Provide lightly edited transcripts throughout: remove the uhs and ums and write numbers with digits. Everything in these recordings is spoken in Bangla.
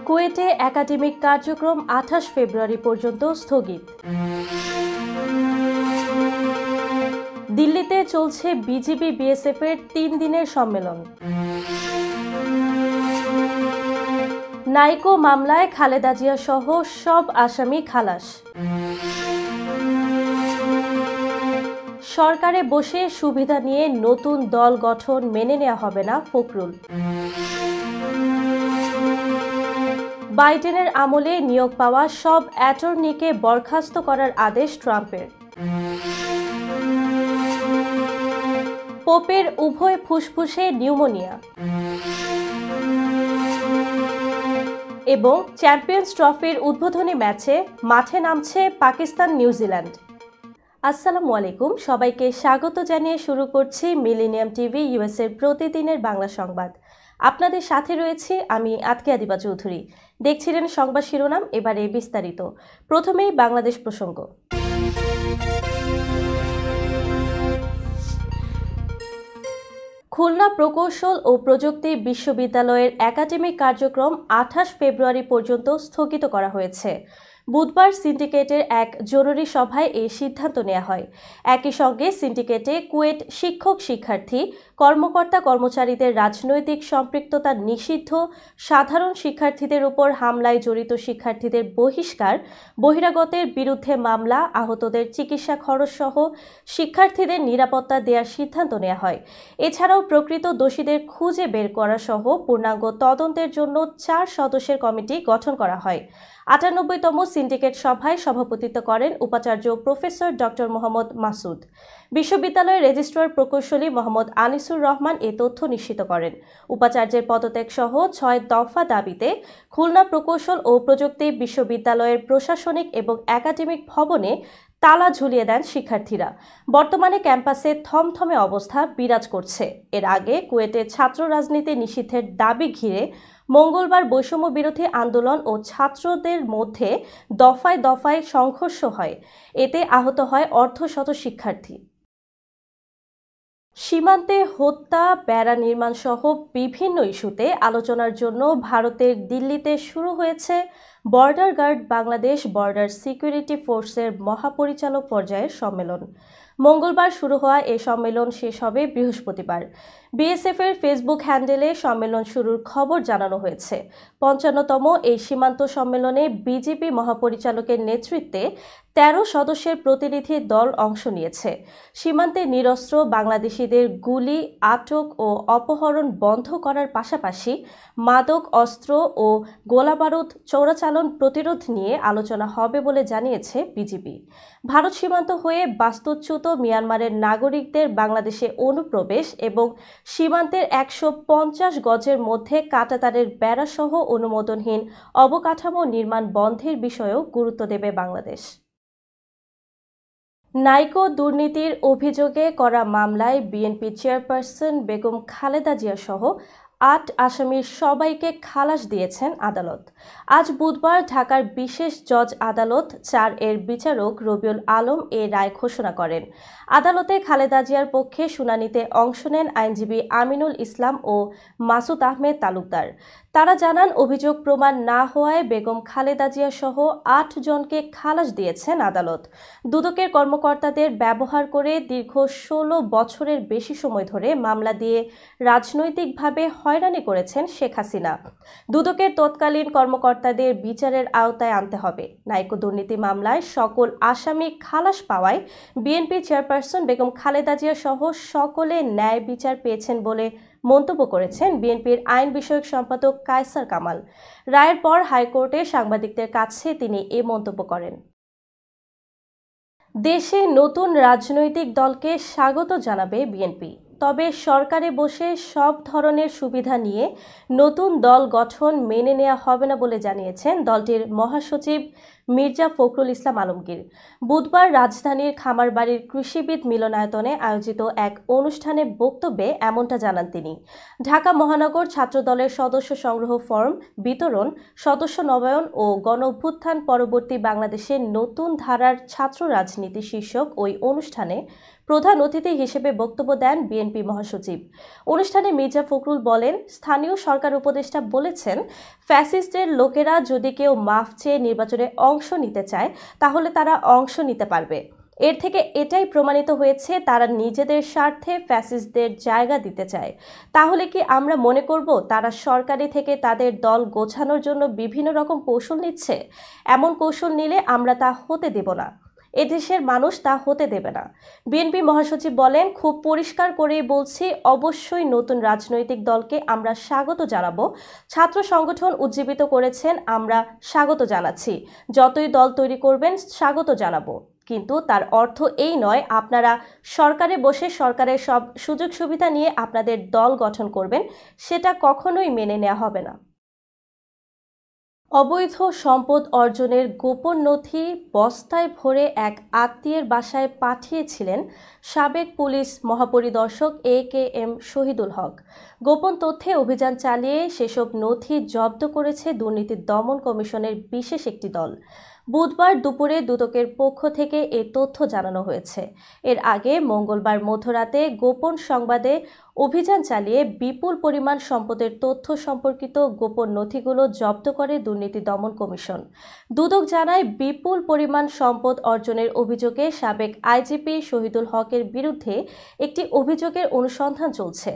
কুয়েটে একাডেমিক কার্যক্রম 28 ফেব্রুয়ারি পর্যন্ত স্থগিত। দিল্লিতে চলছে বিজিবি বিএসএফের 3 দিনের সম্মেলন। নাইকো মামলায় খালেদা জিয়া সহ সব আসামি খালাস। সরকারে বসে সুবিধা নিয়ে নতুন দল গঠন মেনে নেওয়া হবে না ফখরুল। বাইডেনের আমলে নিয়োগ পাওয়া সব অ্যাটর্নিকে বরখাস্ত করার আদেশ ট্রাম্পের। পোপের উভয় ফুসফুসে নিউমোনিয়া। এবং চ্যাম্পিয়ন্স ট্রফির উদ্বোধনী ম্যাচে মাঠে নামছে পাকিস্তান নিউজিল্যান্ড। আসসালামু আলাইকুম, সবাইকে স্বাগত জানিয়ে শুরু করছি মিলেনিয়াম টিভি ইউএসএর প্রতিদিনের বাংলা সংবাদ। আপনাদের সাথে রয়েছি আমি আতকিয়া দিবা চৌধুরী। দেখছিলেন সংবাদ শিরোনাম, এবারে বিস্তারিত। প্রথমেই বাংলাদেশ প্রসঙ্গ। খুলনা প্রকৌশল ও প্রযুক্তি বিশ্ববিদ্যালয়ের একাডেমিক কার্যক্রম 28 ফেব্রুয়ারি পর্যন্ত স্থগিত করা হয়েছে। বুধবার সিন্ডিকেটের এক জরুরি সভায় এই সিদ্ধান্ত নেওয়া হয়। একই সঙ্গে সিন্ডিকেটে কুয়েট শিক্ষক শিক্ষার্থী কর্মকর্তা কর্মচারীদের রাজনৈতিক সম্পৃক্ততা নিষিদ্ধ, সাধারণ শিক্ষার্থীদের উপর হামলায় জড়িত শিক্ষার্থীদের বহিষ্কার, বহিরাগতের বিরুদ্ধে মামলা, আহতদের চিকিৎসা খরচ সহ শিক্ষার্থীদের নিরাপত্তা দেওয়ার সিদ্ধান্ত নেওয়া হয়। এছাড়াও প্রকৃত দোষীদের খুঁজে বের করা সহ পূর্ণাঙ্গ তদন্তের জন্য 4 সদস্যের কমিটি গঠন করা হয়। 98তম সিন্ডিকেট সভায় সভাপতিত্ব করেন উপাচার্য প্রফেসর ডক্টর মোহাম্মদ মাসুদ। বিশ্ববিদ্যালয়ের রেজিস্ট্রার প্রকৌশলী মোহাম্মদ আনিসুর রহমান এ তথ্য নিশ্চিত করেন। উপাচার্যের পদত্যাগ সহ 6 দফা দাবিতে খুলনা প্রকৌশল ও প্রযুক্তি বিশ্ববিদ্যালয়ের প্রশাসনিক এবং একাডেমিক ভবনে তালা ঝুলিয়ে দেন শিক্ষার্থীরা। বর্তমানে ক্যাম্পাসে থমথমে অবস্থা বিরাজ করছে। এর আগে কুয়েটে ছাত্র রাজনীতি নিষিদ্ধের দাবি ঘিরে মঙ্গলবার বৈষম্য বিরোধী আন্দোলন ও ছাত্রদের মধ্যে দফায় দফায় সংঘর্ষ হয়। এতে আহত হয় অর্ধশত শিক্ষার্থী। সীমান্তে হত্যা, বেড়া নির্মাণ সহ বিভিন্ন ইস্যুতে আলোচনার জন্য ভারতের দিল্লিতে শুরু হয়েছে border guard Bangladesh border security ফোর্সের মহাপরিচালক পর্যায়ের সম্মেলন। মঙ্গলবার শুরু হওয়া এই সম্মেলন শেষ হবে বৃহস্পতিবার। বিএসএফের ফেসবুক হ্যান্ডেলে সম্মেলন শুরুর খবর জানানো হয়েছে। 55তম এই সীমান্ত সম্মেলনে বিজিবি মহাপরিচালকের নেতৃত্বে 13 সদস্যের প্রতিনিধি দল অংশ নিয়েছে। সীমান্তে নিরস্ত্র বাংলাদেশিদের গুলি, আটক ও অপহরণ বন্ধ করার পাশাপাশি মাদক, অস্ত্র ও গোলাবারুদ চোরাচালান প্রতিরোধ নিয়ে আলোচনা হবে বলে জানিয়েছে বিজিবি। ভারত সীমান্ত হয়ে বাস্তুচ্যুত মিয়ানমারের নাগরিকদের বাংলাদেশে অনুপ্রবেশ এবং সীমান্তের 150 গজের মধ্যে কাঁটাতারের বেড়াসহ অনুমোদনহীন অবকাঠামো নির্মাণ বন্ধের বিষয়েও গুরুত্ব দেবে বাংলাদেশ। নাইকো দুর্নীতির অভিযোগে করা মামলায় বিএনপি চেয়ারপারসন বেগম খালেদা জিয়া সহ 8 আসামির সবাইকে খালাস দিয়েছেন আদালত। আজ বুধবার ঢাকার বিশেষ জজ আদালত 4 এর বিচারক রবিউল আলম এ রায় ঘোষণা করেন। আদালতে খালেদা জিয়ার পক্ষে শুনানিতে অংশ নেন আইনজীবী আমিনুল ইসলাম ও মাসুদ আহমেদ তালুকদার। তারা জানান, অভিযোগ প্রমাণ না হওয়ায় বেগম খালেদা জিয়া সহ 8 জনকে খালাস দিয়েছেন আদালত। দুদকের কর্মকর্তাদের ব্যবহার করে দীর্ঘ 16 বছরের বেশি সময় ধরে মামলা দিয়ে রাজনৈতিকভাবে হয়রানি করেছেন শেখ হাসিনা। দুদকের তৎকালীন কর্মকর্তাদের বিচারের আওতায় আনতে হবে। নাইকো দুর্নীতি মামলায় সকল আসামি খালাস পাওয়ায় বিএনপি চেয়ারপারসন বেগম খালেদা জিয়া সহ সকলে ন্যায় বিচার পেয়েছেন বলে মন্তব্য করেছেন বিএনপির আইন বিষয়ক সম্পাদক কায়সার কামাল। রায়ের পর হাইকোর্টে সাংবাদিকদের কাছে তিনি এ মন্তব্য করেন। দেশে নতুন রাজনৈতিক দলকে স্বাগত জানাবে বিএনপি, তবে সরকারে বসে সব ধরনের সুবিধা নিয়ে নতুন দল গঠন মেনে নেওয়া হবে না বলে জানিয়েছেন দলটির মহাসচিব মির্জা ফখরুল ইসলাম আলমগীর। বুধবার রাজধানীর খামারবাড়ির কৃষিবিদ মিলনায়তনে আয়োজিত এক অনুষ্ঠানে বক্তব্যে এমনটা জানান তিনি। ঢাকা মহানগর ছাত্রদলের সদস্য সংগ্রহ ফর্ম বিতরণ, সদস্য নবায়ন ও গণ-অভ্যুত্থান পরবর্তী বাংলাদেশের নতুন ধারার ছাত্র রাজনীতি শীর্ষক ওই অনুষ্ঠানে প্রধান অতিথি হিসেবে বক্তব্য দেন বিএনপি মহাসচিব। অনুষ্ঠানে মির্জা ফখরুল বলেন, স্থানীয় সরকার উপদেষ্টা বলেছেন, ফ্যাসিস্টদের লোকেরা যদি কেউ মাফ চেয়ে নির্বাচনে অংশ নিতে চায় তাহলে তারা অংশ নিতে পারবে। এর থেকে এটাই প্রমাণিত হয়েছে তারা নিজেদের স্বার্থে ফ্যাসিস্টদের জায়গা দিতে চায়। তাহলে কি আমরা মনে করব তারা সরকারি থেকে তাদের দল গোছানোর জন্য বিভিন্ন রকম কৌশল নিচ্ছে? এমন কৌশল নিলে আমরা তা হতে দেব না। এদেশের মানুষ তা হতে দেবে না। বিএনপি মহাসচিব বলেন, খুব পরিষ্কার করেই বলছি, অবশ্যই নতুন রাজনৈতিক দলকে আমরা স্বাগত জানাবো। ছাত্র সংগঠন উজ্জীবিত করেছেন, আমরা স্বাগত জানাচ্ছি। যতই দল তৈরি করবেন স্বাগত জানাবো, কিন্তু তার অর্থ এই নয় আপনারা সরকারে বসে সরকারের সব সুযোগ সুবিধা নিয়ে আপনাদের দল গঠন করবেন। সেটা কখনোই মেনে নেওয়া হবে না। অবৈধ সম্পদ অর্জনের গোপন নথি বস্তায় ভরে এক আত্মীয়ের বাসায় পাঠিয়েছিলেন সাবেক পুলিশ মহাপরিদর্শক AKM শহীদুল হক। গোপন তথ্যে অভিযান চালিয়ে সেসব নথি জব্দ করেছে দুর্নীতি দমন কমিশনের বিশেষ একটি দল। বুধবার দুপুরে দুদকের পক্ষ থেকে এ তথ্য জানানো হয়েছে। এর আগে মঙ্গলবার মধ্যরাতে গোপন সংবাদে অভিযান চালিয়ে বিপুল পরিমাণ সম্পদের তথ্য সম্পর্কিত গোপন নথিগুলো জব্দ করে দুর্নীতি দমন কমিশন। দুদক জানায়, বিপুল পরিমাণ সম্পদ অর্জনের অভিযোগে সাবেক আইজিপি শহীদুল হকের বিরুদ্ধে একটি অভিযোগের অনুসন্ধান চলছে।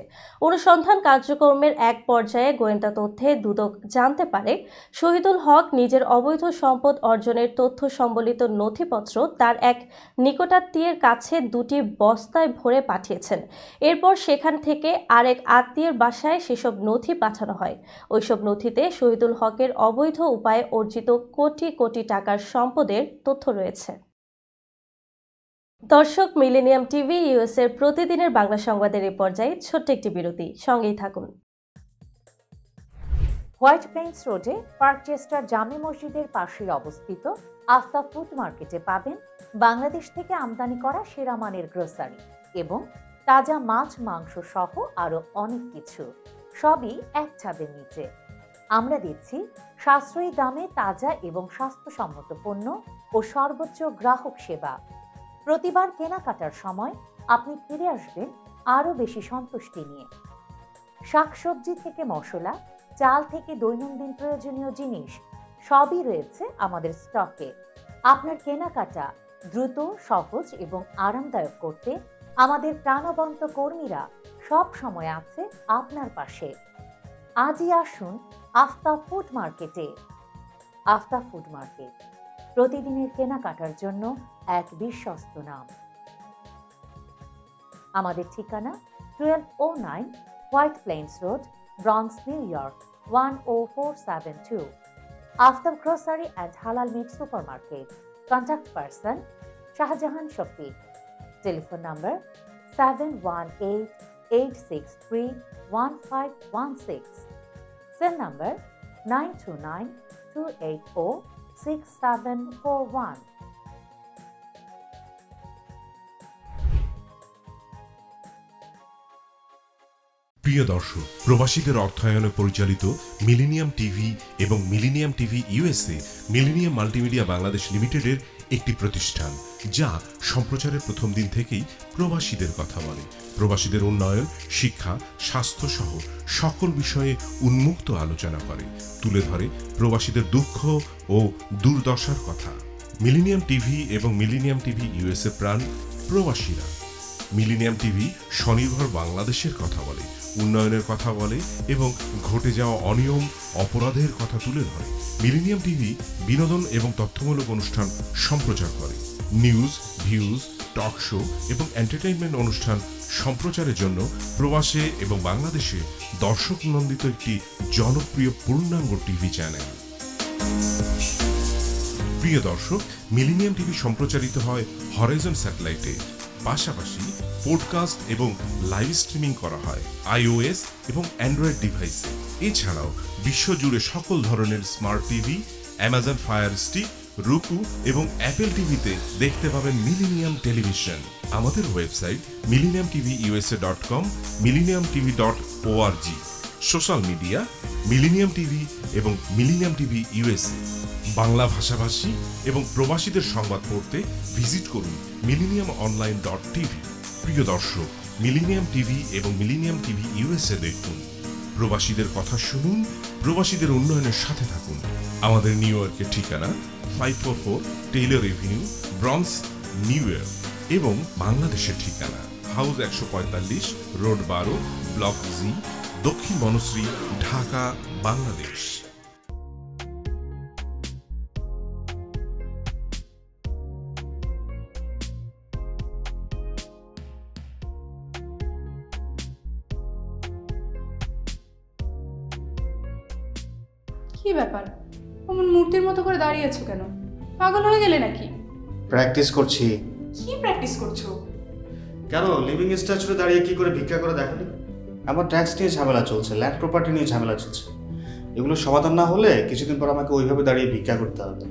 অনুসন্ধান কার্যক্রমের এক পর্যায়ে গোয়েন্দা তথ্যে দুদক জানতে পারে, শহীদুল হক নিজের অবৈধ সম্পদ অর্জনের তথ্য সম্বলিত নথিপত্র তার এক নিকটাত্মীয়ের কাছে দুটি বস্তায় ভরে পাঠিয়েছেন। এরপর সেখান থেকে আরেক আত্মীয়ের বাসায় সেসব নথি পাঠানো হয়। ওইসব নথিতে শহীদুল হকের অবৈধ উপায়ে অর্জিত কোটি কোটি টাকার সম্পদের তথ্য রয়েছে। দর্শক, মিলেনিয়াম টিভি ইউএসের প্রতিদিনের বাংলা সংবাদের এই পর্যায়ে ছোট্ট একটি বিরতি, সঙ্গেই থাকুন। হোয়াইট প্লেন্স রোডে পার্কচেস্টার জামে মসজিদের পাশে অবস্থিত আস্থা ফুড মার্কেটে পাবেন বাংলাদেশ থেকে আমদানি করা সেরা মানের গ্রোসারি এবং তাজা মাছ মাংস সহ আরো অনেক কিছু, সবই এক ছাদের নিচে। আমরা দিচ্ছি সাশ্রয়ী দামে তাজা এবং স্বাস্থ্যসম্মত পণ্য ও সর্বোচ্চ গ্রাহক সেবা। প্রতিবার কেনাকাটার সময় আপনি ফিরে আসবেন আরো বেশি সন্তুষ্টি নিয়ে। শাকসবজি থেকে মশলা, চাল থেকে দৈনন্দিন প্রয়োজনীয় জিনিস সবই রয়েছে আমাদের স্টকে। আপনার কেনাকাটা দ্রুত, সহজ এবং আরামদায়ক করতে আমাদের প্রাণবন্ত কর্মীরা সব সময় আছে আপনার পাশে। আজই আসুন আস্থা ফুড মার্কেটে। আস্থা ফুড মার্কেট, প্রতিদিনের কেনাকাটার জন্য এক বিশ্বস্ত নাম। আমাদের ঠিকানা 1209 White Plains Road, Bronx, New York 10472। Aftab grocery and halal meat supermarket. Contact person Shahjahan Shafiq. Telephone number 718-863-1516। Cell number 929-284-6741। প্রিয় দর্শক, প্রবাসীদের অর্থায়নে পরিচালিত মিলেনিয়াম টিভি এবং Millennium TV USA Millennium Multimedia Bangladesh লিমিটেডের একটি প্রতিষ্ঠান, যা সম্প্রচারের প্রথম দিন থেকেই প্রবাসীদের কথা বলে। প্রবাসীদের উন্নয়ন, শিক্ষা, স্বাস্থ্য সহ সকল বিষয়ে উন্মুক্ত আলোচনা করে, তুলে ধরে প্রবাসীদের দুঃখ ও দুর্দশার কথা। মিলেনিয়াম টিভি এবং মিলেনিয়াম টিভি ইউএসএ প্রাণ প্রবাসীরা। মিলেনিয়াম টিভি স্বনির্ভর বাংলাদেশের কথা বলে, উন্নয়নের কথা বলে এবং ঘটে যাওয়া অনিয়ম, অপরাধের কথা তুলে ধরে। মিলেনিয়াম টিভি বিনোদন এবং তথ্যমূলক অনুষ্ঠান সম্প্রচার করে। নিউজ, ভিউজ, টক শো এবং এন্টারটেইনমেন্ট অনুষ্ঠান সম্প্রচারের জন্য প্রবাসে এবং বাংলাদেশে দর্শক নন্দিত একটি জনপ্রিয় পূর্ণাঙ্গ টিভি চ্যানেল। প্রিয় দর্শক, মিলেনিয়াম টিভি সম্প্রচারিত হয় হরাইজন স্যাটেলাইটে। পাশাপাশি পডকাস্ট এবং লাইভ স্ট্রিমিং করা হয় iOS এবং অ্যান্ড্রয়েড ডিভাইসে। এছাড়াও বিশ্বজুড়ে সকল ধরনের smart TV, Amazon fire stick, রুকু এবং অ্যাপেল টিভিতে দেখতে পাবেন মিলেনিয়াম টেলিভিশন। আমাদের website millenniumtvusa.com, millenniumtv.org। Social media millennium TV এবং মিলেনিয়াম টিভি ইউএসএ। বাংলা ভাষাভাষী এবং প্রবাসীদের সংবাদ পড়তে ভিজিট করুন millenniumonline.tv। প্রিয় দর্শক, মিলেনিয়াম টিভি এবং মিলেনিয়াম টিভি ইউএসএ দেখুন। প্রবাসীদের কথা শুনুন, প্রবাসীদের উন্নয়নের সাথে থাকুন। আমাদের নিউ ইয়র্কের ঠিকানা 544 Taylor Avenue, bronze, new York এবং বাংলাদেশের ঠিকানা হাউস 145, রোড 12, ব্লক জি, দক্ষিণ বনশ্রী, ঢাকা, বাংলাদেশ। কি ব্যাপার, অমন মূর্তির মতো করে দাঁড়িয়ে আছো কেন? পাগল হয়ে গেলে নাকি? প্র্যাকটিস করছি। কি প্র্যাকটিস করছো? কেন লিভিং স্ট্যাচুতে দাঁড়িয়ে কি করে ভিক্ষা করে দেখনি? আমার ট্যাক্স নিয়ে ঝামেলা চলছে, ল্যান্ড প্রপার্টি নিয়ে ঝামেলা চলছে। এগুলো সমাধান না হলে কিছুদিন পর আমাকে ওইভাবে দাঁড়িয়ে ভিক্ষা করতে হবে।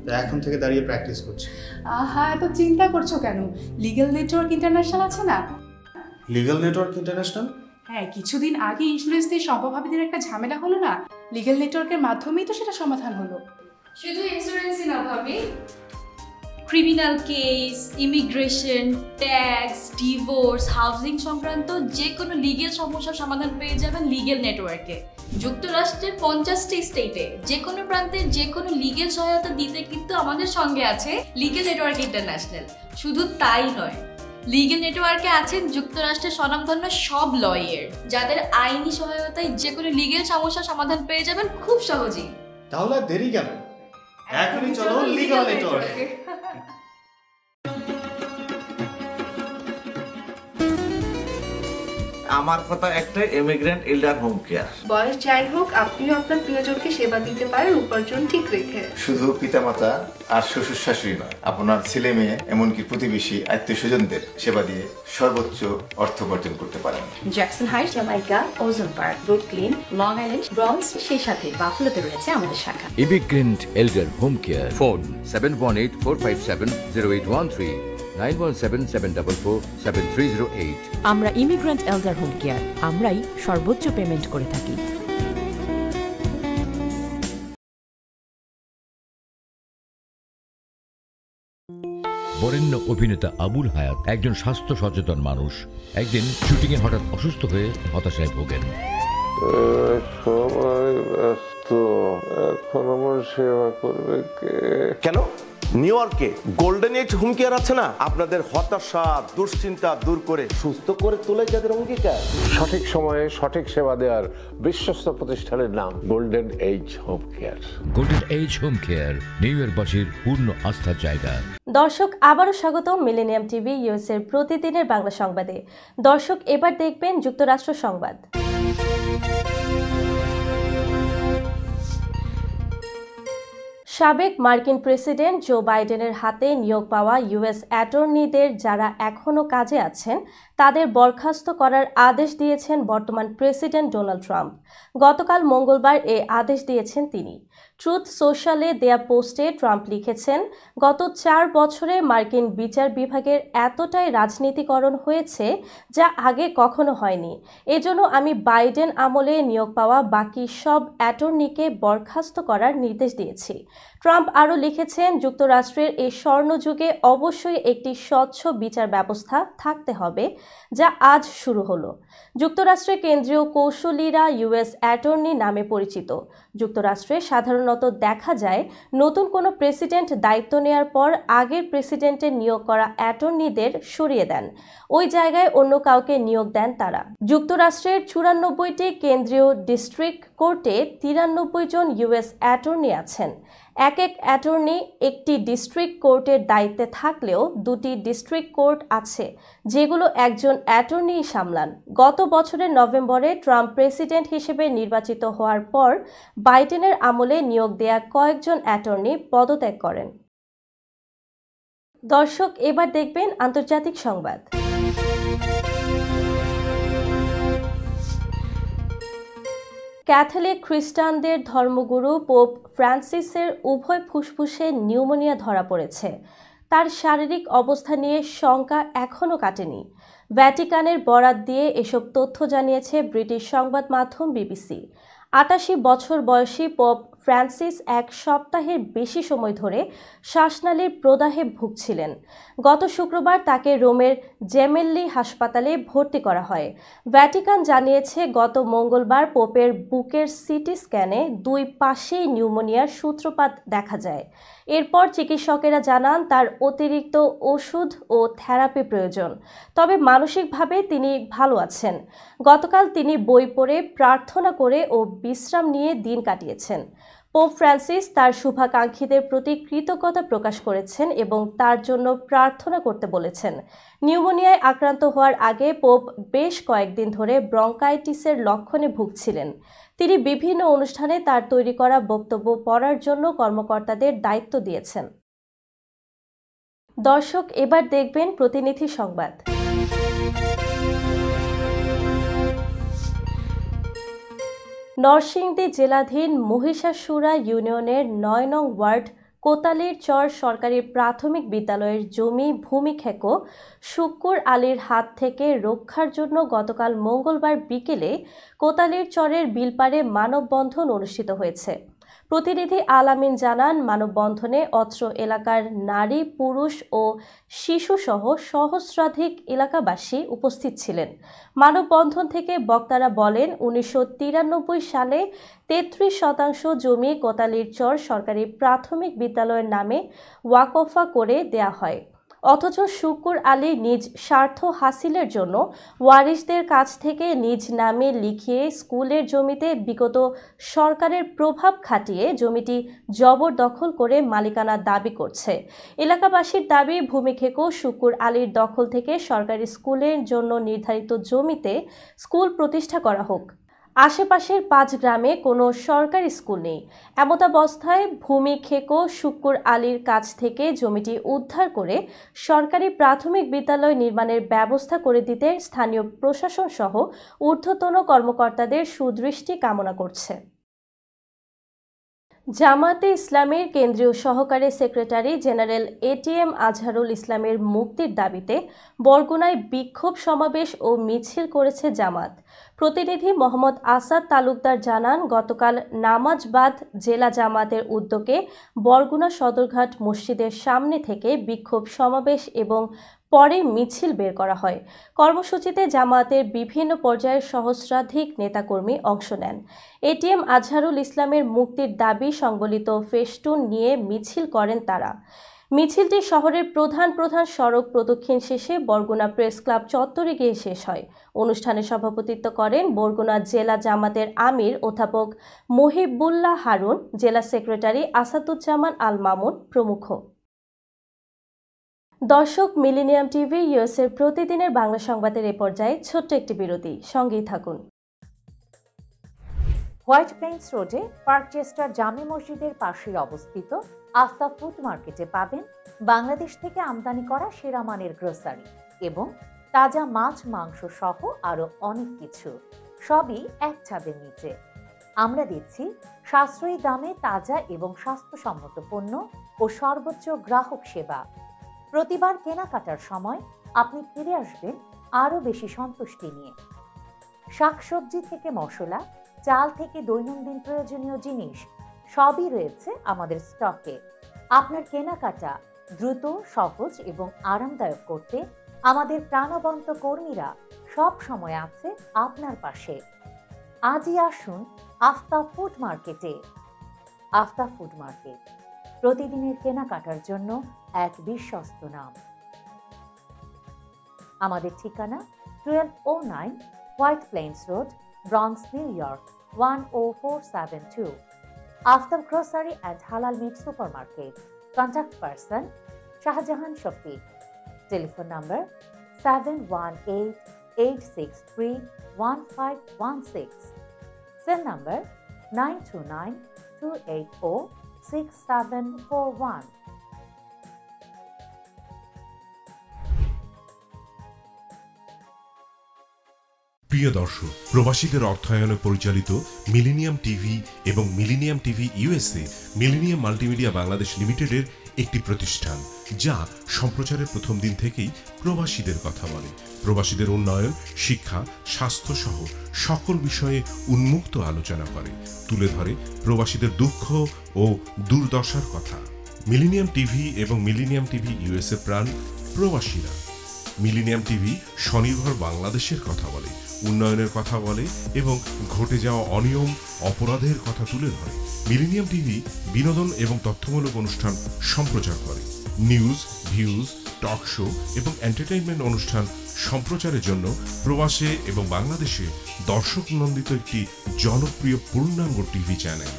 তাই এখন থেকে দাঁড়িয়ে প্র্যাকটিস করছি। আহা, এত চিন্তা করছো কেন? লিগ্যাল নেটওয়ার্ক ইন্টারন্যাশনাল আছে না? Legal network international? হ্যাঁ, কিছুদিন আগে ইন্স্যুরেন্স দিয়ে সম্পভাবিদের একটা ঝামেলা হলো না? লিগ্যাল নেটওয়ার্কের মাধ্যমেই তো সেটা সমাধান হলো। শুধু ইন্স্যুরেন্সই না ভাবি, criminal case, immigration, tax, divorce, housing সংক্রান্ত যে কোনো লিগ্যাল সমস্যার সমাধান পেয়ে যাবেন লিগ্যাল নেটওয়ার্কে। যুক্তরাষ্ট্রের 50টি স্টেটে যে কোনো প্রান্তে যে কোনো লিগ্যাল সহায়তা দিতে কিন্তু আমাদের সঙ্গে আছে লিগ্যাল নেটওয়ার্ক ইন্টারন্যাশনাল। শুধু তাই নয়, লিগ্যাল নেটওয়ার্কে আছেন যুক্তরাষ্ট্রের স্বনামধন্য সব লয়ার, যাদের আইনি সহায়তায় যে কোনো লিগ্যাল সমস্যার সমাধান পেয়ে যাবেন খুব সহজেই। তাহলে দেরি কেন? এখনই চলো লিগ্যাল নেটওয়ার্কে। আমার কথা একটাই, ইমিগ্রেন্ট এল্ডার হোম কেয়ার। বয়স যাই হোক, আপনিও আপনার প্রিয়জনকে সেবা দিতে পারেন উপার্জন ঠিক রেখে। শুধু পিতামাতা আর শ্বশুর শাশুড়ি নয়, আপনার ছেলে মেয়ে এমনকি প্রতিবেশী আত্মীয় স্বজনদের সেবা দিয়ে সর্বোচ্চ অর্থ উপার্জন করতে পারেন। জ্যাকসন হাইট, জামাইকা, ওজন park, Brooklyn, long island, bronze, সেই সাথে বাফলোতে রয়েছে আমাদের শাখা। Immigrant এল্ডার home care. ফোন 7184570813, 9177447308। আমরা ইমিগ্রেন্ট এল্ডার হোম কেয়ার, আমরাই সর্বোচ্চ পেমেন্ট করে থাকি। বরেণ্য অভিনেতা আবুল হায়াত একজন স্বাস্থ্য সচেতন মানুষ। একদিন শুটিংয়ে হঠাৎ অসুস্থ হয়ে হতাশায় ভোগেন। সবাই ব্যস্ত, এখন আমার সেবা করবে কে? কেন? নিউ ইয়র্কে গোল্ডেন এজ হোম কেয়ার আছে না, আপনাদের হতাশা দুশ্চিন্তা দূর করে সুস্থ করে তোলে যাদের অঙ্গীকার। সঠিক সময়ে সঠিক সেবা দেওয়ার বিশ্বস্ত প্রতিষ্ঠানের নাম Golden Age Home Care. Golden Age Home Care New ইয়র্কবাসীর পূর্ণ আস্থার জায়গা। দর্শক, আবারও স্বাগতম মিলেনিয়াম টিভি ইউএসএর প্রতিদিনের বাংলা সংবাদে। দর্শক, এবার দেখবেন যুক্তরাষ্ট্র সংবাদ। সাবেক মার্কিন প্রেসিডেন্ট জো বাইডেনের হাতে নিয়োগ পাওয়া ইউএস অ্যাটর্নিদের যারা এখনও কাজে আছেন তাদের বরখাস্ত করার আদেশ দিয়েছেন বর্তমান প্রেসিডেন্ট ডোনাল্ড ট্রাম্প। গতকাল মঙ্গলবার এ আদেশ দিয়েছেন তিনি। ট্রুথ সোশ্যালে দেয়া পোস্টে ট্রাম্প লিখেছেন, গত 4 বছরে মার্কিন বিচার বিভাগের এতটাই রাজনীতিকরণ হয়েছে যা আগে কখনো হয়নি। এজন্য আমি বাইডেন আমলে নিয়োগ পাওয়া বাকি সব অ্যাটর্নিকে বরখাস্ত করার নির্দেশ দিয়েছি। ট্রাম্প আরও লিখেছেন, যুক্তরাষ্ট্রের এই স্বর্ণযুগে অবশ্যই একটি স্বচ্ছ বিচার ব্যবস্থা থাকতে হবে, যা আজ শুরু হলো। যুক্তরাষ্ট্রের কেন্দ্রীয় কৌশলীরা ইউএস অ্যাটর্নি নামে পরিচিত। যুক্তরাষ্ট্রে সাধারণত দেখা যায় নতুন কোনো প্রেসিডেন্ট দায়িত্ব নেয়ার পর আগের প্রেসিডেন্টের নিয়োগ করা অ্যাটর্নিদের সরিয়ে দেন, ওই জায়গায় অন্য কাউকে নিয়োগ দেন তারা। যুক্তরাষ্ট্রের 94টি কেন্দ্রীয় ডিস্ট্রিক্ট কোর্টে 93 জন ইউএস অ্যাটর্নি আছেন। এক অ্যাটর্নি একটি ডিস্ট্রিক্ট কোর্টের দায়িত্বে থাকলেও 2টি ডিস্ট্রিক্ট কোর্ট আছে যেগুলো একজন অ্যাটর্নি সামলান। গত বছরের নভেম্বরে ট্রাম্প প্রেসিডেন্ট হিসেবে নির্বাচিত হওয়ার পর বাইডেনের আমলে নিয়োগ দেয়া কয়েকজন অ্যাটর্নি পদত্যাগ করেন। দর্শক, এবার দেখবেন আন্তর্জাতিক সংবাদ। ক্যাথলিক খ্রিস্টানদের ধর্মগুরু পোপ ফ্রান্সিসের উভয় ফুসফুসে নিউমোনিয়া ধরা পড়েছে। তার শারীরিক অবস্থা নিয়ে শঙ্কা এখনও কাটেনি। ভ্যাটিকানের বরাত দিয়ে এসব তথ্য জানিয়েছে ব্রিটিশ সংবাদ মাধ্যম বিবিসি। 88 বছর বয়সী পোপ ফ্রান্সিস এক সপ্তাহের বেশি সময় ধরে শ্বাসনালীর প্রদাহে ভুগছিলেন। গত শুক্রবার তাকে রোমের জেমেল্লি হাসপাতালে ভর্তি করা হয়। ভ্যাটিকান জানিয়েছে গত মঙ্গলবার পোপের বুকের সিটি স্ক্যানে দুই পাশেই নিউমোনিয়ার সূত্রপাত দেখা যায়। এরপর চিকিৎসকেরা জানান তার অতিরিক্ত ওষুধ ও থেরাপি প্রয়োজন, তবে মানসিকভাবে তিনি ভালো আছেন। গতকাল তিনি বই পড়ে, প্রার্থনা করে ও বিশ্রাম নিয়ে দিন কাটিয়েছেন। পোপ ফ্রান্সিস তার শুভাকাঙ্ক্ষীদের প্রতি কৃতজ্ঞতা প্রকাশ করেছেন এবং তার জন্য প্রার্থনা করতে বলেছেন। নিউমোনিয়ায় আক্রান্ত হওয়ার আগে পোপ বেশ কয়েকদিন ধরে ব্রঙ্কাইটিসের লক্ষণে ভুগছিলেন। তিনি বিভিন্ন অনুষ্ঠানে তার তৈরি করা বক্তব্য পড়ার জন্য কর্মকর্তাদের দায়িত্ব দিয়েছেন। দর্শক, এবার দেখবেন প্রতিনিধি সংবাদ। নরসিংদী জেলাধীন মহিষাসুরা ইউনিয়নের ৯ নং ওয়ার্ড কোতালির চর সরকারি প্রাথমিক বিদ্যালয়ের জমি ভূমিক্ষেকো শুক্কুর আলীর হাত থেকে রক্ষার জন্য গতকাল মঙ্গলবার বিকেলে কোতালির চরের বিলপাড়ে মানববন্ধন অনুষ্ঠিত হয়েছে। প্রতিনিধি আলামিন জানান, মানববন্ধনে অত্র এলাকার নারী, পুরুষ ও শিশুসহ সহস্রাধিক এলাকাবাসী উপস্থিত ছিলেন। মানববন্ধন থেকে বক্তারা বলেন, ১৯৯৩ সালে ৩৩% জমি কোতালির চর সরকারি প্রাথমিক বিদ্যালয়ের নামে ওয়াকফা করে দেয়া হয়, অথচ শুক্কুর আলী নিজ স্বার্থ হাসিলের জন্য ওয়ারিশদের কাছ থেকে নিজ নামে লিখিয়ে স্কুলের জমিতে বিগত সরকারের প্রভাব খাটিয়ে জমিটি জবরদখল করে মালিকানা দাবি করছে। এলাকাবাসীর দাবি, ভূমিক্ষেকো শুক্কুর আলীর দখল থেকে সরকারি স্কুলের জন্য নির্ধারিত জমিতে স্কুল প্রতিষ্ঠা করা হোক। আশেপাশের ৫ গ্রামে কোনো সরকারি স্কুল নেই। এমতাবস্থায় ভূমিক্ষেকো শুক্কুর আলীর কাছ থেকে জমিটি উদ্ধার করে সরকারি প্রাথমিক বিদ্যালয় নির্মাণের ব্যবস্থা করে দিতে স্থানীয় প্রশাসন সহ ঊর্ধ্বতন কর্মকর্তাদের সুদৃষ্টি কামনা করছে। জামায়াতে ইসলামীর কেন্দ্রীয় সহকারী সেক্রেটারি জেনারেল এটিএম আজহারুল ইসলামের মুক্তির দাবিতে বরগুনায় বিক্ষোভ সমাবেশ ও মিছিল করেছে জামাত। প্রতিনিধি মোহাম্মদ আসাদ তালুকদার জানান, গতকাল নামাজ বাদ জেলা জামাতের উদ্যোগে বরগুনা সদরঘাট মসজিদের সামনে থেকে বিক্ষোভ সমাবেশ এবং পরে মিছিল বের করা হয়। কর্মসূচিতে জামায়াতের বিভিন্ন পর্যায়ের সহস্রাধিক নেতাকর্মী অংশ নেন। এটিএম আজহারুল ইসলামের মুক্তির দাবি সংবলিত ফেস্টুন নিয়ে মিছিল করেন তারা। মিছিলটি শহরের প্রধান সড়ক প্রদক্ষিণ শেষে বরগুনা প্রেস ক্লাব চত্বরে গিয়ে শেষ হয়। অনুষ্ঠানে সভাপতিত্ব করেন বরগুনা জেলা জামাতের আমির অধ্যাপক মহিবুল্লাহ হারুন, জেলা সেক্রেটারি আসাদুজ্জামান আল মামুন প্রমুখ। দর্শক, মিলেনিয়াম টিভি ইউএসের প্রতিদিনের বাংলা সংবাদের এ পর্যায়ে ছোট্ট একটি বিরতি, সঙ্গেই থাকুন। হোয়াইট প্লেন্স রোডে পার্কচেস্টার জামে মসজিদের পাশে অবস্থিত আস্থা ফুড মার্কেটে পাবেন বাংলাদেশ থেকে আমদানি করা সেরা মানের গ্রোসারি এবং তাজা মাছ, মাংস সহ আরো অনেক কিছু, সবই এক ছাদের নিচে। আমরা দিচ্ছি সাশ্রয়ী দামে তাজা এবং স্বাস্থ্যসম্মত পণ্য ও সর্বোচ্চ গ্রাহক সেবা। প্রতিবার কেনাকাটার সময় আপনি ফিরে আসবেন আরো বেশি সন্তুষ্টি নিয়ে। শাকসবজি থেকে মশলা, চাল থেকে দৈনন্দিন প্রয়োজনীয় জিনিস সবই রয়েছে আমাদের স্টকে। আপনার কেনাকাটা দ্রুত, সহজ এবং আরামদায়ক করতে আমাদের প্রাণবন্ত কর্মীরা সব সময় আছে আপনার পাশে। আজই আসুন আস্থা ফুড মার্কেটে। আস্থা ফুড মার্কেট, প্রতিদিনের কেনাকাটার জন্য এক বিশ্বস্ত নাম। আমাদের ঠিকানা 1209 White Plains Road, Bronx, New York 10472। Aftab grocery and halal meat supermarket. Contact person Shahjahan Shafiq. Telephone number 7188631516। Cell number 9292806741। প্রিয় দর্শক, প্রবাসীদের অর্থায়নে পরিচালিত মিলেনিয়াম টিভি এবং Millennium TV USA Millennium Multimedia Bangladesh লিমিটেডের একটি প্রতিষ্ঠান, যা সম্প্রচারের প্রথম দিন থেকেই প্রবাসীদের কথা বলে, প্রবাসীদের উন্নয়ন, শিক্ষা, স্বাস্থ্য সহ সকল বিষয়ে উন্মুক্ত আলোচনা করে, তুলে ধরে প্রবাসীদের দুঃখ ও দুর্দশার কথা। মিলেনিয়াম টিভি এবং মিলেনিয়াম টিভি ইউএসএ প্রাণ প্রবাসীরা। মিলেনিয়াম টিভি স্বনির্ভর বাংলাদেশের কথা বলে, উন্নয়নের কথা বলে এবং ঘটে যাওয়া অনিয়ম, অপরাধের কথা তুলে ধরে। মিলেনিয়াম টিভি বিনোদন এবং তথ্যমূলক অনুষ্ঠান সম্প্রচার করে। নিউজ, ভিউজ, টক শো এবং এন্টারটেইনমেন্ট অনুষ্ঠান সম্প্রচারের জন্য প্রবাসে এবং বাংলাদেশে দর্শক নন্দিত একটি জনপ্রিয় পূর্ণাঙ্গ টিভি চ্যানেল।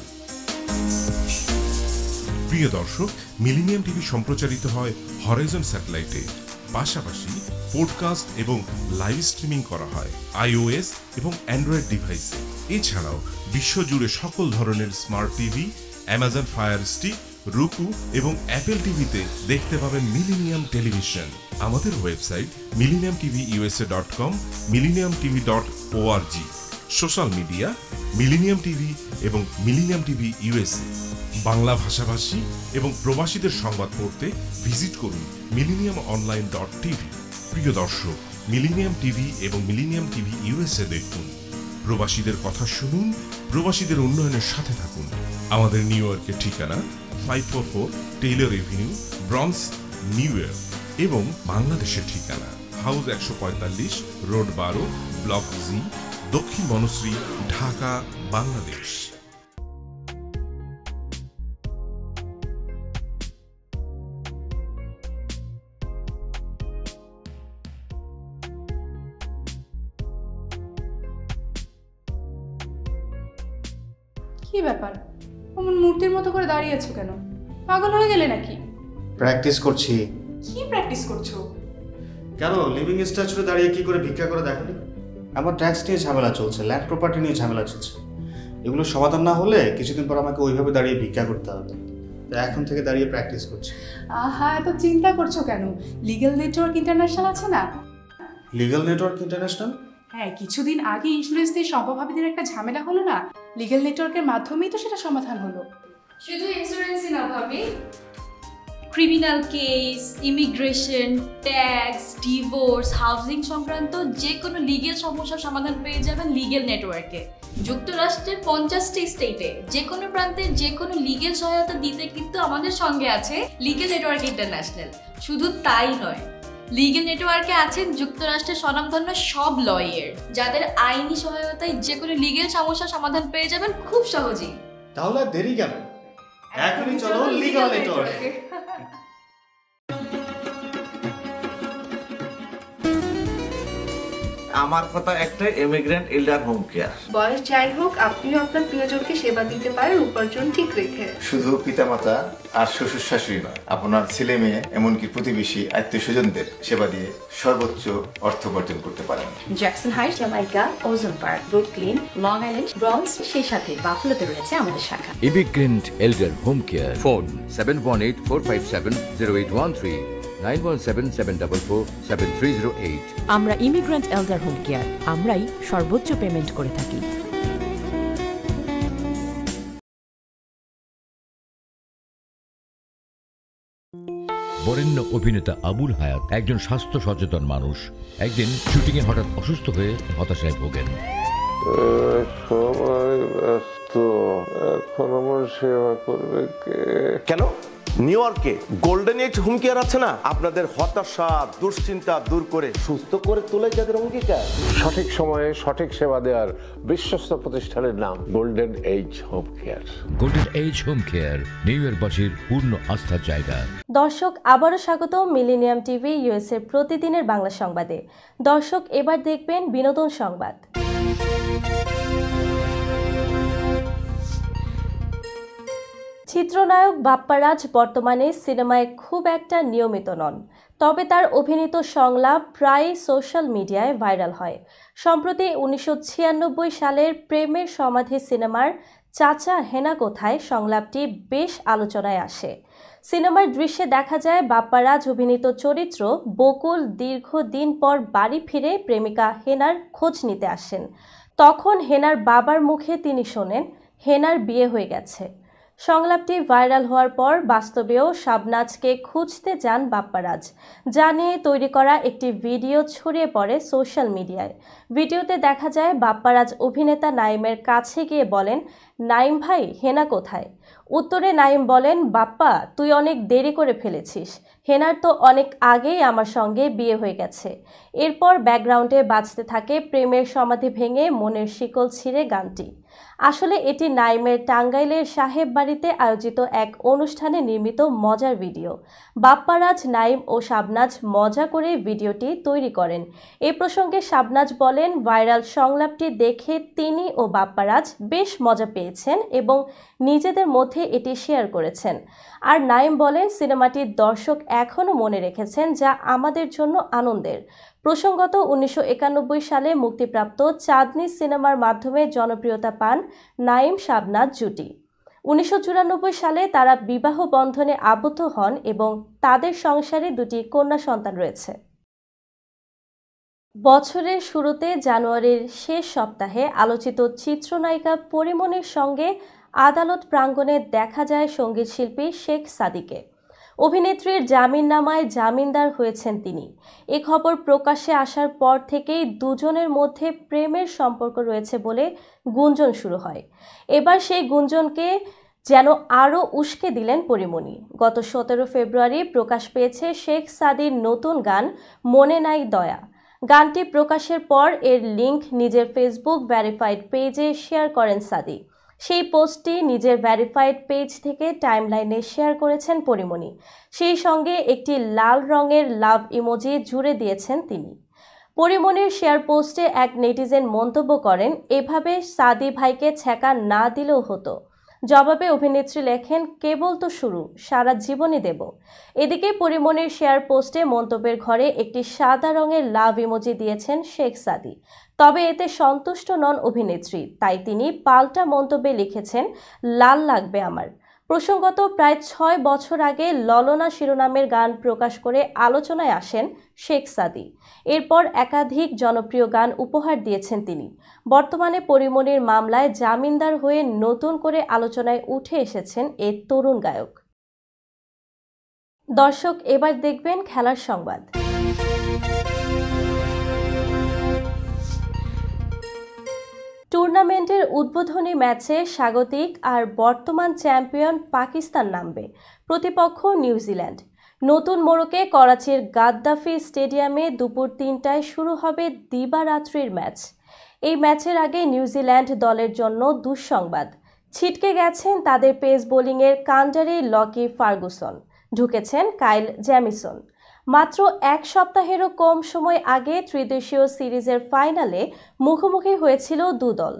প্রিয় দর্শক, মিলেনিয়াম টিভি সম্প্রচারিত হয় হরাইজন স্যাটেলাইটে, পাশাপাশি পডকাস্ট এবং লাইভ স্ট্রিমিং করা হয় iOS এবং অ্যান্ড্রয়েড ডিভাইসে। এছাড়াও বিশ্বজুড়ে সকল ধরনের smart TV, Amazon fire stick, রুকু এবং অ্যাপেল টিভিতে দেখতে পাবেন মিলেনিয়াম টেলিভিশন। আমাদের website millenniumtvusa.com, millenniumtv.org। Social media millennium TV এবং মিলেনিয়াম টিভি ইউএসএ। বাংলা ভাষাভাষী এবং প্রবাসীদের সংবাদ পড়তে ভিজিট করুন millenniumonline.tv। প্রিয় দর্শক, মিলেনিয়াম টিভি এবং মিলেনিয়াম টিভি ইউএসএ দেখুন, প্রবাসীদের কথা শুনুন, প্রবাসীদের উন্নয়নের সাথে থাকুন। আমাদের নিউ ইয়র্কের ঠিকানা 544 Taylor Avenue, bronze, new York এবং বাংলাদেশের ঠিকানা হাউস 145, রোড 12, ব্লক জি, দক্ষিণ বনশ্রী, ঢাকা, বাংলাদেশ। কি ব্যাপার, অমন মূর্তির মতো করে দাঁড়িয়ে আছো কেন? পাগল হয়ে গেলে নাকি? প্র্যাকটিস করছি। কি প্র্যাকটিস করছো? কেন লিভিং স্ট্রাকচারে দাঁড়িয়ে কি করে ভিক্ষা করে দেখালি? আমার ট্যাক্স নিয়ে ঝামেলা চলছে, ল্যান্ড প্রপার্টি নিয়ে ঝামেলা চলছে। এগুলো সমাধান না হলে কিছুদিন পর আমাকে ওইভাবে দাঁড়িয়ে ভিক্ষা করতে হবে। তো এখন থেকে দাঁড়িয়ে প্র্যাকটিস করছি। আহা, এত চিন্তা করছো কেন? লিগ্যাল নেটওয়ার্ক ইন্টারন্যাশনাল আছে না? Legal network international? হ্যাঁ, কিছুদিন আগে ইন্স্যুরেন্স দিয়ে সম্পভাবীদের একটা ঝামেলা হলো না, লিগ্যাল নেটওয়ার্কের মাধ্যমেই তো সেটা সমাধান হলো। শুধু ইন্স্যুরেন্সই না ভাবি, criminal case, immigration, tax, divorce, housing সংক্রান্ত যে কোনো লিগ্যাল সমস্যার সমাধান পেয়ে যাবেন লিগ্যাল নেটওয়ার্কে। যুক্তরাষ্ট্রের 50টি স্টেটে যে কোনো প্রান্তে যে কোনো লিগ্যাল সহায়তা দিতে কিন্তু আমাদের সঙ্গে আছে লিগ্যাল নেটওয়ার্ক ইন্টারন্যাশনাল। শুধু তাই নয়, লিগ্যাল নেটওয়ার্কে আছেন যুক্তরাষ্ট্রের স্বনামধন্য সব লয়ার, যাদের আইনি সহায়তায় যে কোনো লিগ্যাল সমস্যার সমাধান পেয়ে যাবেন খুব সহজেই। তাহলে দেরি কেন? এখনই চলো লিগ্যাল নেটওয়ার্কে। আমার কথা একটাই, ইমিগ্রেন্ট এল্ডার হোম কেয়ার। বয়স যাই হোক, আপনিও আপনার প্রিয়জনকে সেবা দিতে পারেন উপার্জন ঠিক রেখে। শুধু পিতামাতা আর শ্বশুর শাশুড়ি নয়, আপনার ছেলে মেয়ে এমনকি প্রতিবেশী আত্মীয় স্বজনদের সেবা দিয়ে সর্বোচ্চ অর্থ উপার্জন করতে পারেন। জ্যাকসন হাইটস, জামাইকা, ওজন park, Brooklyn, long island, bronze, সেই সাথে বাফলোতে রয়েছে আমাদের শাখা। Immigrant এল্ডার home care. ফোন 7184570813, 9177447308। আমরা ইমিগ্রেন্ট এল্ডার হোম কেয়ার, আমরাই সর্বোচ্চ পেমেন্ট করে থাকি। বরেণ্য অভিনেতা আবুল হায়াত একজন স্বাস্থ্য সচেতন মানুষ। একদিন শুটিং এ হঠাৎ অসুস্থ হয়ে হতাশায় ভোগেন। সবাই ব্যস্ত, এখন আমার সেবা করবে কে? কেন? নিউ ইয়র্কে গোল্ডেন এজ হোম কেয়ার আছে না, আপনাদের হতাশা, দুশ্চিন্তা দূর করে সুস্থ করে তোলে যাদের অঙ্গীকার। সঠিক সময়ে সঠিক সেবা দেওয়ার বিশ্বস্ত প্রতিষ্ঠানের নাম Golden Age Home Care. Golden Age Home Care New ইয়র্কবাসীর পূর্ণ আস্থার জায়গা। দর্শক, আবারও স্বাগত মিলেনিয়াম টিভি ইউএসএ প্রতিদিনের বাংলা সংবাদে। দর্শক, এবার দেখবেন বিনোদন সংবাদ। চিত্রনায়ক বাপ্পারাজ বর্তমানে সিনেমায় খুব একটা নিয়মিত নন, তবে তার অভিনীত সংলাপ প্রায় সোশ্যাল মিডিয়ায় ভাইরাল হয়। সম্প্রতি 1996 সালের প্রেমের সমাধি সিনেমার চাচা হেনা কোথায় সংলাপটি বেশ আলোচনায় আসে। সিনেমার দৃশ্যে দেখা যায় বাপ্পারাজ অভিনীত চরিত্র বকুল দীর্ঘদিন পর বাড়ি ফিরে প্রেমিকা হেনার খোঁজ নিতে আসেন। তখন হেনার বাবার মুখে তিনি শোনেন হেনার বিয়ে হয়ে গেছে। সংলাপটি ভাইরাল হওয়ার পর বাস্তবেও শাবনাজকে খুঁজতে যান বাপ্পারাজ, যা নিয়ে তৈরি করা একটি ভিডিও ছড়িয়ে পড়ে সোশ্যাল মিডিয়ায়। ভিডিওতে দেখা যায় বাপ্পারাজ অভিনেতা নাইমের কাছে গিয়ে বলেন, নাইম ভাই, হেনা কোথায়? উত্তরে নাইম বলেন, বাপ্পা তুই অনেক দেরি করে ফেলেছিস, হেনার তো অনেক আগেই আমার সঙ্গে বিয়ে হয়ে গেছে। এরপর ব্যাকগ্রাউন্ডে বাজতে থাকে প্রেমের সমাধি ভেঙে মনের শিকল ছিঁড়ে গানটি। আসলে এটি নাইমের টাঙ্গাইলের সাহেব বাড়িতে আয়োজিত এক অনুষ্ঠানে নির্মিত মজার ভিডিও। বাপ্পারাজ, নাইম ও শাবনাজ মজা করে ভিডিওটি তৈরি করেন। এ প্রসঙ্গে শাবনাজ বলেন, ভাইরাল সংলাপটি দেখে তিনি ও বাপ্পারাজ বেশ মজা পেয়েছেন এবং নিজেদের মধ্যে এটি শেয়ার করেছেন। আর নাইম বলেন, সিনেমাটির দর্শক এখনও মনে রেখেছেন, যা আমাদের জন্য আনন্দের। প্রসঙ্গত 1991 সালে মুক্তিপ্রাপ্ত চাঁদনি সিনেমার মাধ্যমে জনপ্রিয়তা পান নাইম শাবনাজ জুটি। 1994 সালে তারা বিবাহ বন্ধনে আবদ্ধ হন এবং তাদের সংসারে দুটি কন্যা সন্তান রয়েছে। বছরের শুরুতে জানুয়ারির শেষ সপ্তাহে আলোচিত চিত্রনায়িকা পরিমণির সঙ্গে আদালত প্রাঙ্গণে দেখা যায় সঙ্গীতশিল্পী শেখ সাদিকে। অভিনেত্রীর জামিননামায় জামিনদার হয়েছেন তিনি। এ খবর প্রকাশ্যে আসার পর থেকেই দুজনের মধ্যে প্রেমের সম্পর্ক রয়েছে বলে গুঞ্জন শুরু হয়। এবার সেই গুঞ্জনকে যেন আরও উস্কে দিলেন পরিমণি। গত 17 ফেব্রুয়ারি প্রকাশ পেয়েছে শেখ সাদির নতুন গান মনে নাই দয়া। গানটি প্রকাশের পর এর লিঙ্ক নিজের ফেসবুক ভেরিফাইড পেজে শেয়ার করেন সাদি। সেই পোস্টটি নিজের ভেরিফাইড পেজ থেকে টাইমলাইনে শেয়ার করেছেন পরিমণি। সেই সঙ্গে একটি লাল রঙের লাভ ইমোজি জুড়ে দিয়েছেন তিনি। পরিমণির শেয়ার পোস্টে এক নেটিজেন মন্তব্য করেন, এভাবে সাদি ভাইকে ছ্যাঁকা না দিলেও হতো। জবাবে অভিনেত্রী লেখেন, কেবল তো শুরু, সারা জীবনই দেব। এদিকে পরিমণির শেয়ার পোস্টে মন্তব্যের ঘরে একটি সাদা রঙের লাভ ইমোজি দিয়েছেন শেখ সাদি। তবে এতে সন্তুষ্ট নন অভিনেত্রী, তাই তিনি পাল্টা মন্তব্যে লিখেছেন, লাল লাগবে আমার। প্রসঙ্গত প্রায় 6 বছর আগে ললনা শিরোনামের গান প্রকাশ করে আলোচনায় আসেন শেখ সাদি। এরপর একাধিক জনপ্রিয় গান উপহার দিয়েছেন তিনি। বর্তমানে পরিমণির মামলায় জামিনদার হয়ে নতুন করে আলোচনায় উঠে এসেছেন এ তরুণ গায়ক। দর্শক, এবার দেখবেন খেলার সংবাদ। টুর্নামেন্টের উদ্বোধনী ম্যাচে স্বাগতিক আর বর্তমান চ্যাম্পিয়ন পাকিস্তান নামবে, প্রতিপক্ষ নিউজিল্যান্ড। নতুন মোড়কে করাচির গাদ্দাফি স্টেডিয়ামে দুপুর 3টায় শুরু হবে দিবারাত্রির ম্যাচ। এই ম্যাচের আগে নিউজিল্যান্ড দলের জন্য দুঃসংবাদ। ছিটকে গেছেন তাদের পেস বোলিংয়ের কান্ডারি লকি ফার্গুসন, ঢুকেছেন কাইল জ্যামিসন। মাত্র 1 সপ্তাহেরও কম সময় আগে ত্রিদেশীয় সিরিজের ফাইনালে মুখোমুখি হয়েছিল দুদল।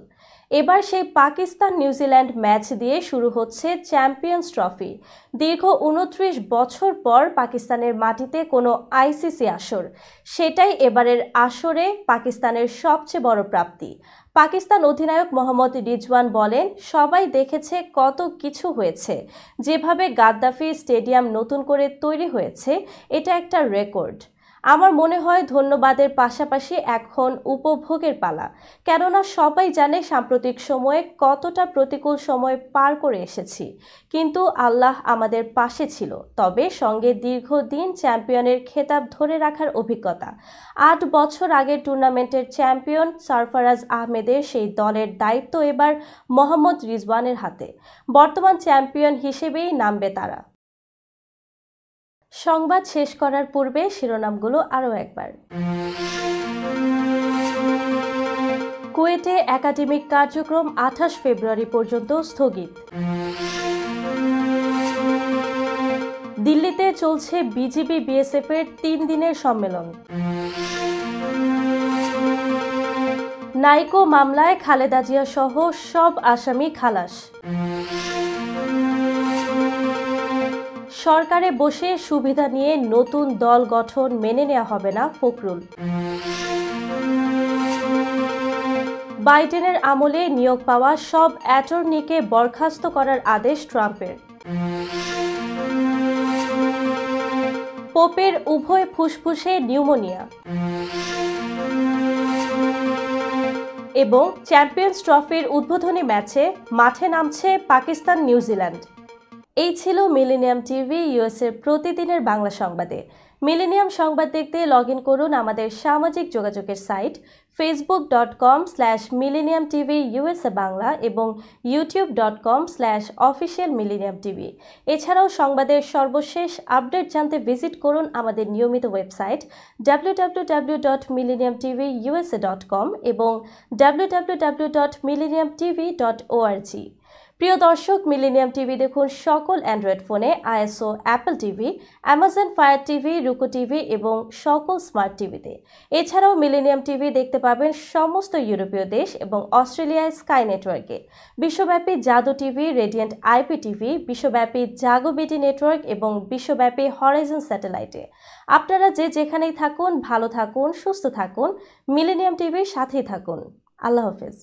এবার সেই পাকিস্তান নিউজিল্যান্ড ম্যাচ দিয়ে শুরু হচ্ছে চ্যাম্পিয়ন্স ট্রফি। দীর্ঘ 29 বছর পর পাকিস্তানের মাটিতে কোনো আইসিসি আসর, সেটাই এবারের আসরে পাকিস্তানের সবচেয়ে বড় প্রাপ্তি। পাকিস্তান অধিনায়ক মোহাম্মদ রিজওয়ান বলেন, সবাই দেখেছে কত কিছু হয়েছে। যেভাবে গাদ্দাফি স্টেডিয়াম নতুন করে তৈরি হয়েছে, এটা একটা রেকর্ড। আমার মনে হয় ধন্যবাদের পাশাপাশি এখন উপভোগের পালা, কেননা সবাই জানে সাম্প্রতিক সময়ে কতটা প্রতিকূল সময় পার করে এসেছি, কিন্তু আল্লাহ আমাদের পাশে ছিল। তবে সঙ্গে দীর্ঘদিন চ্যাম্পিয়নের খেতাব ধরে রাখার অভিজ্ঞতা। 8 বছর আগের টুর্নামেন্টের চ্যাম্পিয়ন সরফরাজ আহমেদের সেই দলের দায়িত্ব এবার মোহাম্মদ রিজওয়ানের হাতে। বর্তমান চ্যাম্পিয়ন হিসেবেই নামবে তারা। সংবাদ শেষ করার পূর্বে শিরোনামগুলো আরও একবার। কুয়েটে একাডেমিক কার্যক্রম 28 ফেব্রুয়ারি পর্যন্ত স্থগিত। দিল্লিতে চলছে বিজিবি বিএসএফের 3 দিনের সম্মেলন। নাইকো মামলায় খালেদা জিয়া সহ সব আসামি খালাস। সরকারে বসে সুবিধা নিয়ে নতুন দল গঠন মেনে নেওয়া হবে না ফখরুল। বাইডেনের আমলে নিয়োগ পাওয়া সব অ্যাটর্নিকে বরখাস্ত করার আদেশ ট্রাম্পের। পোপের উভয় ফুসফুসে নিউমোনিয়া। এবং চ্যাম্পিয়ন্স ট্রফির উদ্বোধনী ম্যাচে মাঠে নামছে পাকিস্তান নিউজিল্যান্ড। এই ছিল মিলেনিয়াম টিভি ইউএসএর প্রতিদিনের বাংলা সংবাদে। মিলেনিয়াম সংবাদ দেখতে লগ ইন করুন আমাদের সামাজিক যোগাযোগের সাইট facebook.com/millenniumtvUSA বাংলা এবং youtube.com/officialmillenniumtv। এছাড়াও সংবাদের সর্বশেষ আপডেট জানতে ভিজিট করুন আমাদের নিয়মিত ওয়েবসাইট www.millenniumtvusa.com এবং www.millenniumtv.org। প্রিয় দর্শক, মিলেনিয়াম টিভি দেখুন সকল অ্যান্ড্রয়েড ফোনে, iOS, Apple TV, Amazon Fire TV, Roku TV এবং সকল স্মার্ট টিভিতে। এছাড়াও মিলেনিয়াম টিভি দেখতে পাবেন সমস্ত ইউরোপীয় দেশ এবং অস্ট্রেলিয়ায় স্কাই নেটওয়ার্কে, বিশ্বব্যাপী জাদু টিভি, রেডিয়েন্ট আইপি টিভি, বিশ্বব্যাপী জাগো বিডি নেটওয়ার্ক এবং বিশ্বব্যাপী হরাইজন স্যাটেলাইটে। আপনারা যে যেখানেই থাকুন, ভালো থাকুন, সুস্থ থাকুন, মিলেনিয়াম টিভির সাথেই থাকুন। আল্লাহ হাফেজ।